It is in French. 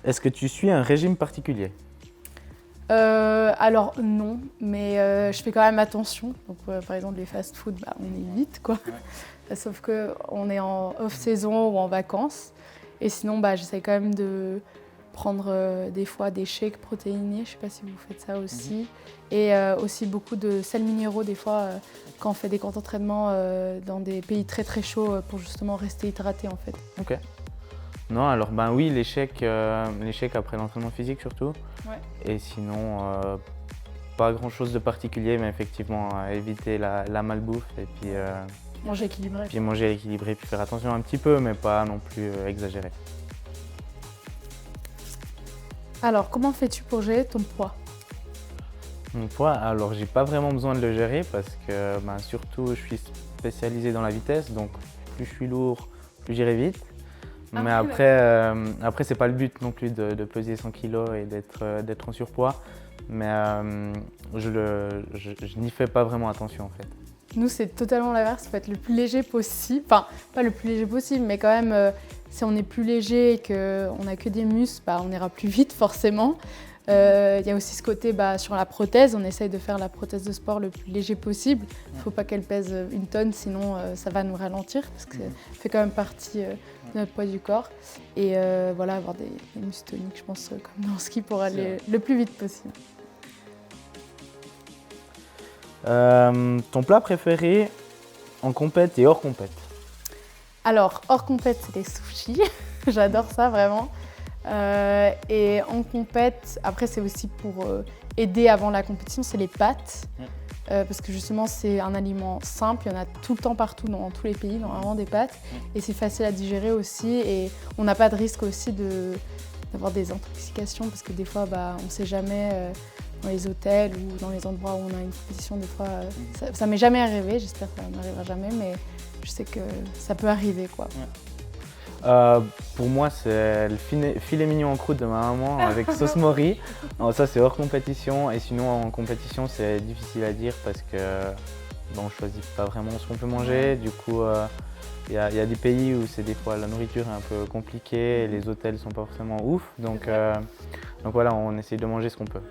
Est-ce que tu suis un régime particulier? Alors non, mais je fais quand même attention. Donc, par exemple, les fast-food, bah, on évite quoi. Sauf qu'on est en off-saison ou en vacances. Et sinon, bah, j'essaie quand même de prendre des fois des shakes protéinés. Je ne sais pas si vous faites ça aussi. Et aussi beaucoup de sels minéraux des fois quand on fait des grands entraînements dans des pays très très chauds pour justement rester hydraté en fait. Ok. Non, alors ben oui, l'échec après l'entraînement physique surtout. Ouais. Et sinon, pas grand-chose de particulier, mais effectivement, éviter la malbouffe et puis, Manger équilibré. puis manger équilibré, puis faire attention un petit peu, mais pas non plus exagérer. Alors, comment fais-tu pour gérer ton poids? Mon poids, alors j'ai pas vraiment besoin de le gérer parce que ben, surtout je suis spécialisé dans la vitesse, donc plus je suis lourd, plus j'irai vite. Mais après c'est pas le but non plus de peser 100 kg et d'être en surpoids, mais je n'y fais pas vraiment attention en fait. Nous, c'est totalement l'inverse, il faut être le plus léger possible. Enfin, pas le plus léger possible, mais quand même, si on est plus léger et qu'on n'a que des muscles, bah, on ira plus vite forcément. Il y a aussi ce côté sur la prothèse, on essaye de faire la prothèse de sport le plus léger possible. Il ne faut pas qu'elle pèse 1 tonne, sinon ça va nous ralentir, parce que ça fait quand même partie de notre poids du corps. Et voilà, avoir des muscles toniques, je pense, comme dans le ski, pour aller le plus vite possible. Ton plat préféré en compète et hors compète? Alors, hors compète, c'est les sushis. J'adore ça, vraiment. Et en compète, après, c'est aussi pour aider avant la compétition, c'est les pâtes. Parce que justement, c'est un aliment simple. Il y en a tout le temps partout, dans tous les pays, normalement, des pâtes. Et c'est facile à digérer aussi. Et on n'a pas de risque aussi d'avoir des intoxications. Parce que des fois, on ne sait jamais, dans les hôtels ou dans les endroits où on a une compétition, des fois, ça m'est jamais arrivé. J'espère que ça n'arrivera jamais. Mais je sais que ça peut arriver, quoi. Pour moi, c'est le filet mignon en croûte de ma maman avec sauce mori. Alors, ça, c'est hors compétition. Et sinon, en compétition, c'est difficile à dire parce que on ne choisit pas vraiment ce qu'on peut manger. Du coup, il y a des pays où c'est des fois la nourriture est un peu compliquée et les hôtels ne sont pas forcément ouf. Donc voilà, on essaye de manger ce qu'on peut.